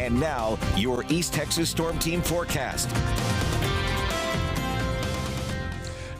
And now, your East Texas Storm Team forecast.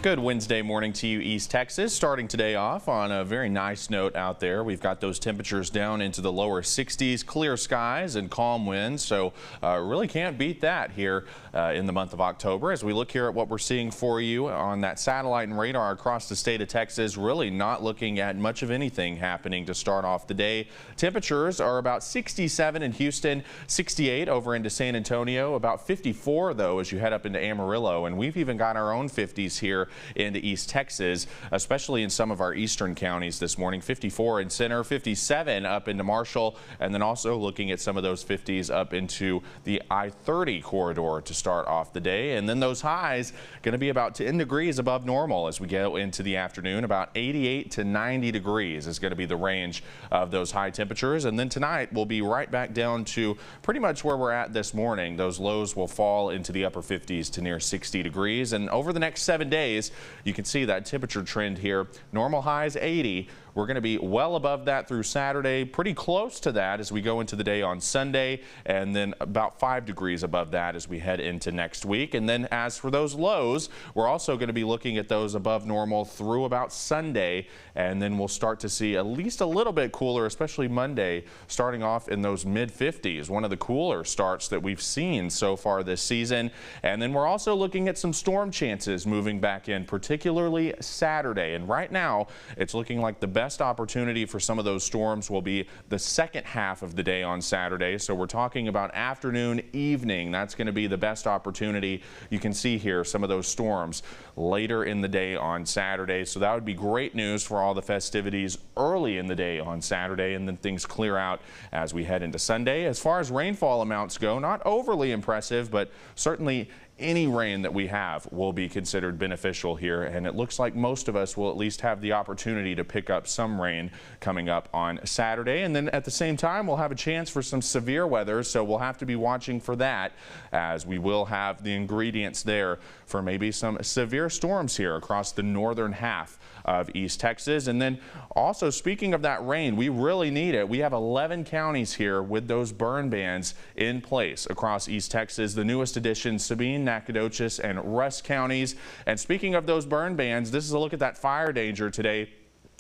Good Wednesday morning to you, East Texas. Starting today off on a very nice note out there. We've got those temperatures down into the lower 60s, clear skies and calm winds. So really can't beat that here in the month of October. As we look here at what we're seeing for you on that satellite and radar across the state of Texas, really not looking at much of anything happening to start off the day. Temperatures are about 67 in Houston, 68 over into San Antonio, about 54 though as you head up into Amarillo. And we've even got our own 50s here into East Texas, especially in some of our eastern counties this morning. 54 in Center, 57 up into Marshall, and then also looking at some of those 50s up into the I-30 corridor to start off the day. And then those highs going to be about 10 degrees above normal as we go into the afternoon. About 88 to 90 degrees is going to be the range of those high temperatures. And then tonight we'll be right back down to pretty much where we're at this morning. Those lows will fall into the upper 50s to near 60 degrees. And over the next 7 days, you can see that temperature trend here. Normal highs 80. We're going to be well above that through Saturday, pretty close to that as we go into the day on Sunday, and then about 5 degrees above that as we head into next week. And then as for those lows, we're also going to be looking at those above normal through about Sunday, and then we'll start to see at least a little bit cooler, especially Monday, starting off in those mid-50s, one of the cooler starts that we've seen so far this season. And then we're also looking at some storm chances moving back in, particularly Saturday. And right now, it's looking like the best opportunity for some of those storms will be the second half of the day on Saturday. So we're talking about afternoon, evening. That's going to be the best opportunity. You can see here some of those storms later in the day on Saturday. So that would be great news for all the festivities early in the day on Saturday, and then things clear out as we head into Sunday. As far as rainfall amounts go, not overly impressive, but certainly any rain that we have will be considered beneficial here, and it looks like most of us will at least have the opportunity to pick up some rain coming up on Saturday. And then at the same time, we'll have a chance for some severe weather, so we'll have to be watching for that, as we will have the ingredients there for maybe some severe storms here across the northern half of East Texas. And then also, speaking of that rain, we really need it. We have 11 counties here with those burn bans in place across East Texas. The newest addition, Sabine, Nacogdoches, and Rusk counties. And speaking of those burn bans, this is a look at that fire danger today.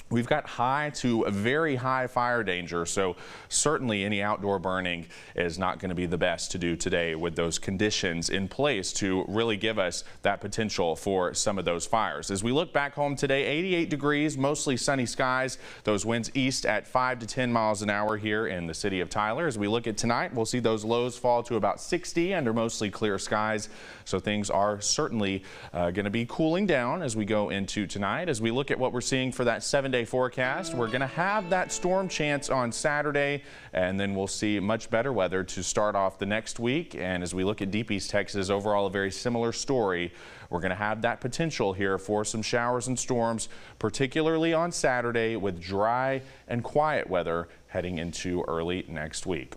We've got high to very high fire danger, so certainly any outdoor burning is not going to be the best to do today with those conditions in place to really give us that potential for some of those fires. As we look back home today, 88 degrees, mostly sunny skies. Those winds east at 5 to 10 miles an hour here in the city of Tyler. As we look at tonight, we'll see those lows fall to about 60 under mostly clear skies. So things are certainly going to be cooling down as we go into tonight. As we look at what we're seeing for that 7-day forecast, we're going to have that storm chance on Saturday, and then we'll see much better weather to start off the next week. And as we look at Deep East Texas, overall a very similar story. We're going to have that potential here for some showers and storms, particularly on Saturday, with dry and quiet weather heading into early next week.